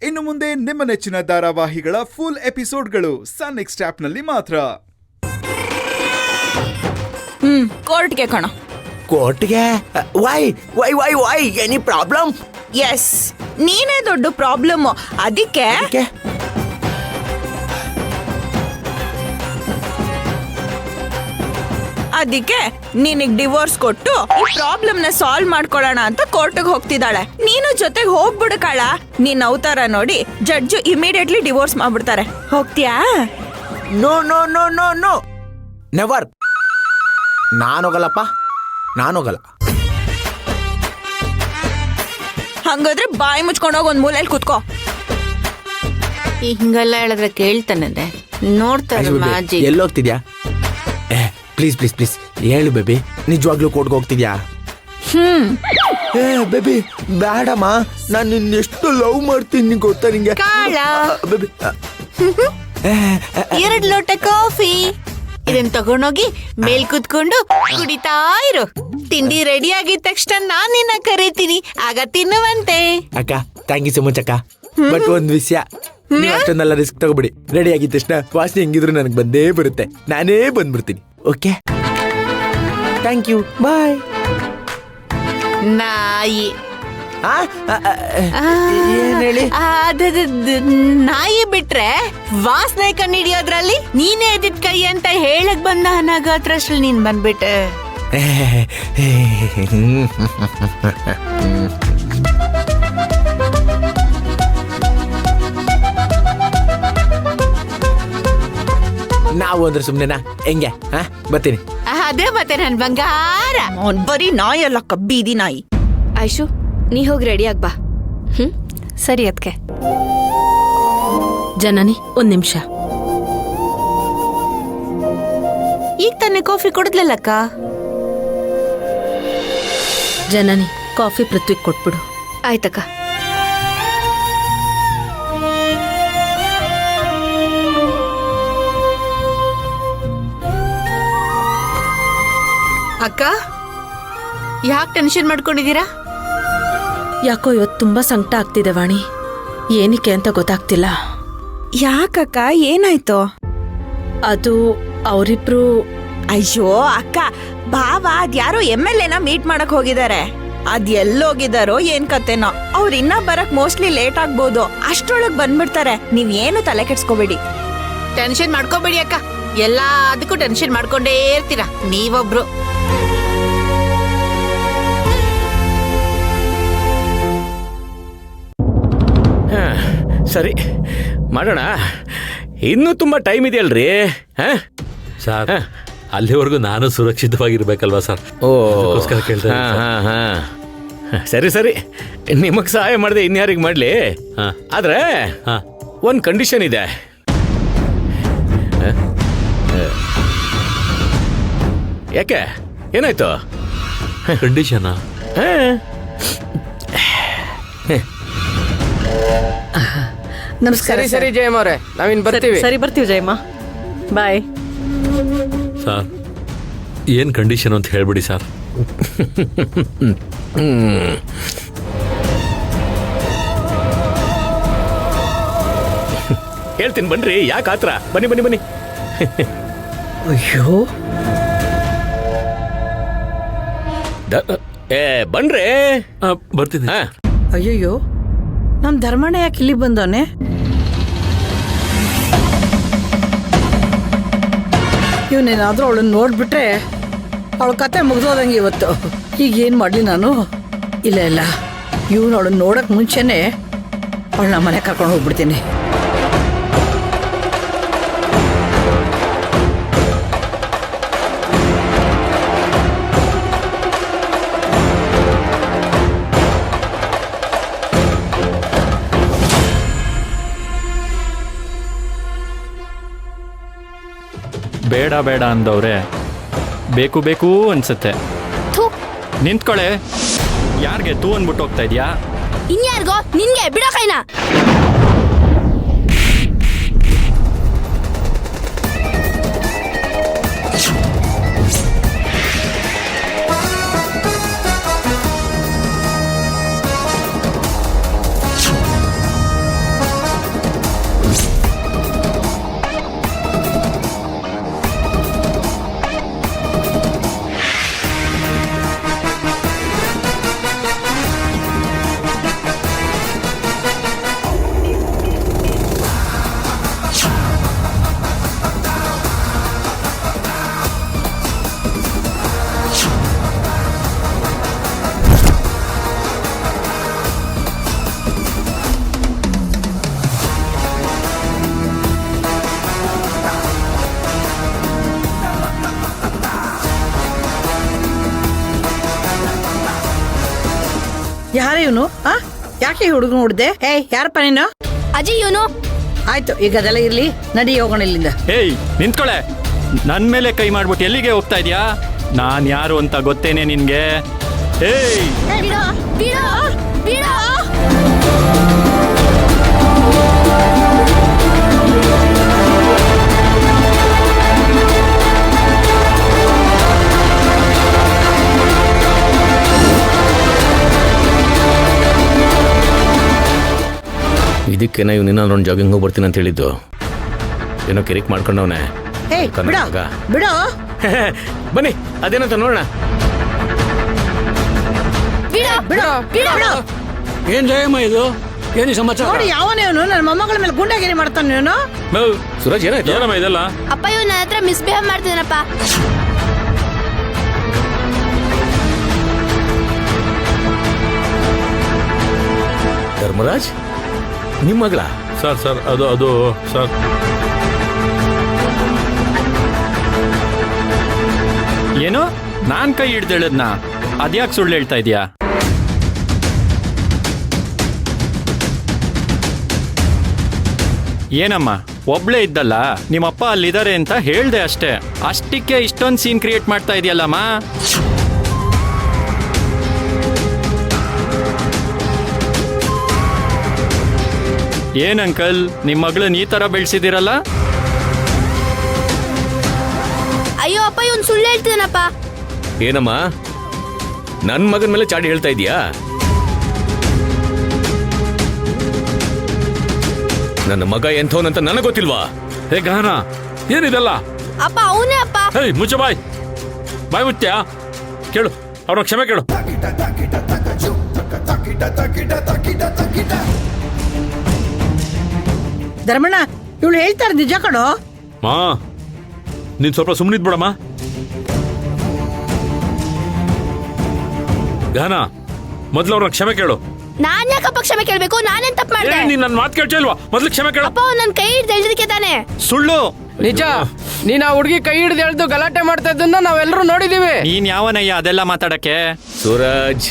ಇನ್ನು ಮುಂದೆ ನಿಮ್ಮ ನೆಚ್ಚಿನ ಧಾರಾವಾಹಿಗಳ ಫುಲ್ ಎಪಿಸೋಡ್ಗಳು ಸನ್ ನೆಕ್ಸ್ಟ್ ಆಪ್ನಲ್ಲಿ ಮಾತ್ರ. ಕೋರ್ಟ್ಗೆ ಕಣ. ಕೋರ್ಟ್ಗೆ? Why why why why any problem? Yes, ನೀನೇ ದೊಡ್ಡ ಪ್ರಾಬ್ಲಮ್. ಅದಕ್ಕೆ ನಿನಗ್ ಡಿವೋರ್ಸ್ ಕೊಟ್ಟು ಈ ಪ್ರಾಬ್ಲಮ್ ನ ಸಾಲ್ವ್ ಮಾಡ್ಕೊಳ್ಳೋಣ ಅಂತ ಕೋರ್ಟ್ಗೆ ಹೋಗ್ತಿದ್ದಾಳೆ. ನೀನು ಜೊತೆಗೆ ಹೋಗ್ಬಿಡು ಕಳ. ನೀನ್ ಅವತಾರ ನೋಡಿ ಜಡ್ಜು ಇಮಿಡಿಯೇಟ್ಲಿ ಡಿವೋರ್ಸ್ ಮಾಡ್ಬಿಡ್ತಾರೆ. ಹೋಗ್ತೀಯಾ? No no no no no, never. ನಾನೋಗಲ್ಲಪ್ಪ, ನಾನೋಗಲ್ಲ. ಹಂಗಾದ್ರೆ ಬಾಯಿ ಮುಚ್ಕೊಂಡೋಗಿ ಒಂದ್ ಮೂಲೆಯಲ್ಲಿ ಕೂತ್ಕೋ. ಹಿಂಗೆಲ್ಲ ಹೇಳಿದ್ರೆ ಕೇಳ್ತಾನೆ. ನೋಡ್ತಾರೆ ಮಾಜಿ. ಎಲ್ಲೋಗ್ತಿದ್ಯಾ? ಪ್ಲೀಸ್ ಪ್ಲೀಸ್ ಪ್ಲೀಸ್ ಹೇಳು ಬೇಬಿ, ನಿಜವಾಗ್ಲೂ ಕೋರ್ಟ್ಗೆ ಹೋಗ್ತಿದ್ಯಾ? ಬೇಬಿ ಬೇಡಮ್ಮ, ನಾನು ನಿನ್ನೆಷ್ಟು ಲವ್ ಮಾಡ್ತೀನಿ ಗೊತ್ತಾ ನಿಂಗೆ? ಬೇಬಿ 2 ಲೋಟ ಕಾಫಿ ಇದನ್ ತಗೊಂಡೋಗಿ ಮೇಲ್ ಕುತ್ಕೊಂಡು ಕುಡಿತಾ ಇರು. ತಿಂಡಿ ರೆಡಿ ಆಗಿದ ತಕ್ಷಣ ನಾನ್ ನಿನ್ನ ಕರೀತೀನಿ, ಆಗ ತಿನ್ನುವಂತೆ. ಅಕ್ಕ ಥ್ಯಾಂಕ್ ಯು ಸೊ ಮಚ್ ಅಕ್ಕ. ಬಟ್ ಒಂದ್ ವಿಷಯ, ನೀವು ಅಷ್ಟೊಂದೆಲ್ಲ ರಿಸ್ಕ್ ತಗೋಬಿಡಿ. ರೆಡಿ ಆಗಿದ ತಕ್ಷಣ ವಾಸನೆ ಹೆಂಗಿದ್ರು ನನಗೆ ಬಂದೇ ಬರುತ್ತೆ, ನಾನೇ ಬಂದ್ಬಿಡ್ತೀನಿ. ಓಕೆ, ಥ್ಯಾಂಕ್ ಯು, ಬಾಯ್. ನಾಯಿ ಏನ್ ಹೇಳಿ? ನಾಯಿ ಬಿಟ್ರೆ ವಾಸನೆ ಕಂಡಿಡಿಯೋದ್ರಲ್ಲಿ ನೀನೇ ಎದಿದ್ ಕೈ ಅಂತ ಹೇಳಕ್ ಬಂದ ಅನಾಗತ್ರಷ್ಟಲ್ಲಿ ನೀನ್ ಬಂದ್ಬಿಟ್ಟೆ. ನಾವು ಅಂದ್ರೆ ಸುಮ್ನೆನಾ? ಹೆಂಗೆ? ಬರ್ತೀನಿ. ಅದೇ ಮತ್ತೆ ನನ್ ಬಂಗಾರ. ಬರೀ ನಾಯಿ ಅಲ್ಲಕ್ಕ, ಬೀದಿ ನಾಯಿ. ಆಯ್ಶು, ನೀ ಹೋಗಿ ರೆಡಿ ಆಗ್ಬಾ. ಸರಿ ಅದಕ್ಕೆ. ಜನನಿ, 1 ನಿಮಿಷ. ಈಗ ತಾನೇ ಕಾಫಿ ಕುಡಿದ್ಲಲ್ಲಕ್ಕ. ಜನನಿ, ಕಾಫಿ ಪೃಥ್ವಿಗ್ ಕೊಟ್ಬಿಡು. ಆಯ್ತಕ್ಕ. ಅಕ್ಕ, ಯಾಕೆ ಟೆನ್ಷನ್ ಮಾಡ್ಕೊಂಡಿದ್ದೀರಾ? ಯಾಕೋ ಇವತ್ತು ತುಂಬಾ ಸಂಕಟ ಆಗ್ತಿದೆ ವಾಣಿ. ಏನಕ್ಕೆ ಅಂತ ಗೊತ್ತಾಗ್ತಿಲ್ಲ. ಯಾಕಕ್ಕ, ಏನಾಯ್ತು? ಅದು ಅವರಿಬ್ರು. ಅಯ್ಯೋ ಅಕ್ಕ, ಬಾವ ಅದ್ಯಾರೋ MLA ಮೀಟ್ ಮಾಡಕ್ ಹೋಗಿದ್ದಾರೆ. ಅದ್ ಎಲ್ಲೋಗಿದಾರೋ ಏನ್ ಕತೆನೋ. ಅವ್ರ ಇನ್ನ ಬರಕ್ ಮೋಸ್ಟ್ಲಿ ಲೇಟ್ ಆಗ್ಬೋದು. ಅಷ್ಟ್ರೊಳಗ್ ಬಂದ್ಬಿಡ್ತಾರೆ. ನೀವ್ ಏನು ತಲೆ ಕೆಡ್ಸ್ಕೋಬೇಡಿ. ಟೆನ್ಷನ್ ಮಾಡ್ಕೋಬೇಡಿ ಅಕ್ಕ, ಎಲ್ಲದಕ್ಕೂ ಟೆನ್ಷನ್ ಮಾಡ್ಕೊಂಡೇ ಇರ್ತೀರಾ ನೀವೊಬ್ರು. ಸರಿ ಮಾಡೋಣ, ಇನ್ನೂ ತುಂಬಾ ಟೈಮ್ ಇದೆಯಲ್ರಿ. ಸರ್, ಅಲ್ಲಿವರೆಗೂ ನಾನು ಸುರಕ್ಷಿತವಾಗಿರ್ಬೇಕಲ್ವಾ ಸರ್? ಅದಕ್ಕೋಸ್ಕರ ಕೇಳ್ತಾ ಇದ್ದೀನಿ. ಸರಿ ಸರಿ, ನಿಮಗ್ ಸಹಾಯ ಮಾಡಿದೆ ಇನ್ಯಾರಿಗೆ ಮಾಡ್ಲಿ. ಆದ್ರೆ ಒಂದ್ ಕಂಡೀಷನ್ ಇದೆ. ಯಾಕೆ, ಏನಾಯ್ತು? ಕಂಡೀಷನ್? ನಮಸ್ಕಾರ. ಸರಿ ಜಯಮ್ಮ ಅವರೇ, ನಾವಿನ್ ಬರ್ತೀವಿ. ಸರಿ ಬರ್ತೀವಿ ಜಯಮ್ಮ, ಬಾಯ್. ಸರ್, ಏನ್ ಕಂಡೀಷನ್ ಅಂತ ಹೇಳ್ಬಿಡಿ ಸರ್. ಹೇಳ್ತೀನಿ ಬನ್ರಿ, ಯಾಕೆ ಆತ್ರ? ಬನ್ನಿ ಬನ್ನಿ ಬನ್ನಿ. ಅಯ್ಯೋ ಬನ್ರಿ. ಬರ್ತೀನಿ. ಅಯ್ಯಯ್ಯೋ, ನಮ್ ಧರ್ಮಣ್ಣ ಯಾಕೆ ಇಲ್ಲಿ ಬಂದವನೆ? ಇವನೇನಾದ್ರೂ ಅವಳನ್ನ ನೋಡ್ಬಿಟ್ರೆ ಅವಳ ಕತೆ ಮುಗ್ದೋದಂಗೆ ಇವತ್ತು. ಈಗ ಏನ್ ಮಾಡ್ಲಿ ನಾನು? ಇಲ್ಲ ಇಲ್ಲ, ಇವನು ಅವಳನ್ನ ನೋಡಕ್ ಮುಂಚೆನೆ ಅವಳನ್ನ ಮನೆ ಕರ್ಕೊಂಡು ಹೋಗ್ಬಿಡ್ತೀನಿ. ಬೇಡ ಬೇಡ ಅಂದವ್ರೆ ಬೇಕು ಬೇಕು ಅನ್ಸುತ್ತೆ. ನಿಂತ್ಕೊಳೆ. ಯಾರಿಗೆ ತೂ ಅನ್ಬಿಟ್ಟು ಹೋಗ್ತಾ ಇದ್ಯಾ? ಇನ್ಯಾರಿಗೋ? ನಿನ್ಗೆ ಬಿಡೋ ಕೈನ. ಯಾರ ಇವನು ಯಾಕೆ ಹುಡುಗ ನೋಡ್ದೆ? ಯಾರಪ್ಪ ನೀನು? ಅಜ್ಜಿ ಇವನು. ಆಯ್ತು, ಈಗ ಅದೆಲ್ಲ ಇರ್ಲಿ, ನಡಿ ಹೋಗೋಣ ಇಲ್ಲಿಂದ. ಏಯ್ ನಿಂತ್ಕೊಳೆ, ನನ್ ಮೇಲೆ ಕೈ ಮಾಡ್ಬಿಟ್ಟು ಎಲ್ಲಿಗೆ ಹೋಗ್ತಾ ಇದ್ಯಾ? ನಾನ್ ಯಾರು ಅಂತ ಗೊತ್ತೇನೆ ನಿನ್ಗೆ? ಏಯ್ ಬಿಡೋ ಬಿಡೋ ಬಿಡೋ. ಇದಕ್ಕೇನ ಇವನಿನ್ನ ನಾನು ಜಾಗಿಂಗ್ ಹೋಗಿ ಬರ್ತೀನಿ ಅಂತ ಹೇಳಿದ್ದು. ಏನೋ ಕಿರಿಕ್ ಮಾಡ್ಕೊಂಡವನೆ. ಬಿಡೋ ಬಿಡೋ. ಬನ್ನಿ ಅದೇನಂತ ನೋಡೋಣ. ಬಿಡೋ ಬಿಡೋ ಬಿಡೋ. ಏನ್ ಜಯಮ್ಮ ಇದು? ಏನು ಸಮಾಚಾರ? ನೋಡಿ ಯಾವನೇ ಇವನು, ನನ್ನ ಮೊಮ್ಮಗಳ ಮೇಲೆ ಗುಂಡಾಗಿರಿ ಮಾಡ್ತಾನೆ ಇವನು. ಸುರಾಜ್ ಏನಾಯ್ತು? ಏನಮ್ಮ ಇದೆಲ್ಲ? ಅಪ್ಪ ಇವ್ ನನ್ನ ಹತ್ರ ಮಿಸ್ಬಿಹೇವ್ ಮಾಡ್ತಿದ್ದಾನಪ್ಪ. ಧರ್ಮರಾಜ್ ನಿಮ್ಮ ಮಗಳ? ಸರ್ ಅದು ಸರ್. ಏನು ನಾನ್ ಕೈ ಹಿಡ್ದೇಳದ್ನ? ಅದ್ಯಾಕೆ ಸುಳ್ಳು ಹೇಳ್ತಾ ಇದೀಯಾ? ಏನಮ್ಮ ಒಬ್ಳೇ ಇದ್ದಲ್ಲ, ನಿಮ್ಮಪ್ಪ ಅಲ್ಲಿದ್ದಾರೆ ಅಂತ ಹೇಳ್ದೆ ಅಷ್ಟೇ. ಅಷ್ಟಕ್ಕೆ ಇಷ್ಟೊಂದು ಸೀನ್ ಕ್ರಿಯೇಟ್ ಮಾಡ್ತಾ ಇದೆಯಲ್ಲಮ್ಮ. ಏನ್ ಅಂಕಲ್, ನಿಮ್ ಮಗಳನ್ನ ಈ ತರ ಬೆಳೆಸಿದಿರಲ್ಲ? ಅಯ್ಯೋ ಅಪ್ಪ ಇವನ್ ಸುಳ್ಳು ಹೇಳ್ತಿದ್ದಾನಪ್ಪ. ಏನಮ್ಮ ನನ್ ಮಗನ ಮೇಲೆ ಚಾಡಿ ಹೇಳ್ತಾ ಇದೀಯಾ? ನನ್ನ ಮಗ ಎಂಥವನಂತ ನನಗೆ ಗೊತ್ತಿಲ್ವಾ? ಹೇ ಗಹನ, ಏನಿದೆಲ್ಲ? ಅಪ್ಪ ಅವನೇ ಅಪ್ಪ. ಹೇಯ್ ಮುಚ್ಚ ಬಾಯ್ ಮುತ್ಯ. ಕೇಳು, ಅವ್ರನ್ನ ಕ್ಷಮೆ ಕೇಳು. ಧರ್ಮಣ್ಣ, ಇವಳು ಹೇಳ್ತಾರೆ ನಿಜ ಕಣೋ. ಮಾ ನೀನ್ ಸ್ವಲ್ಪ ಸುಮ್ಮನಿದ್ಬಿಡಮ್ಮ. ಗಹನ, ಮೊದ್ಲು ಅವ್ರನ್ನ ಕ್ಷಮೆ ಕೇಳು. ನಾನ್ ಯಾಕಪ್ಪ ಕ್ಷಮೆ ಕೇಳ್ಬೇಕು? ನಾನೇನ್ ತಪ್ಪು ಮಾಡ್ದೆ? ನೀನ್ ನನ್ನ ಮಾತು ಕೇಳ್ತಾ ಇಲ್ವಾ? ಮೊದ್ಲು ಕ್ಷಮೆ ಕೇಳು. ಅಪ್ಪ ಅವ್ನ್ ನನ್ ಕೈ ಹಿಡ್ದು ಎಳ್ದಕ್ಕೆ ತಾನೆ. ಸುಳ್ಳು. ನಿಜ, ನೀನ್ ಆ ಹುಡುಗಿ ಕೈ ಹಿಡಿದು ಎಳ್ದು ಗಲಾಟೆ ಮಾಡ್ತಾ ಇದ್ದನ್ನ ನಾವೆಲ್ಲರೂ ನೋಡಿದೀವಿ. ನೀನ್ ಯಾವನಯ್ಯ ಅದೆಲ್ಲ ಮಾತಾಡಕ್ಕೆ? ಸೂರಜ್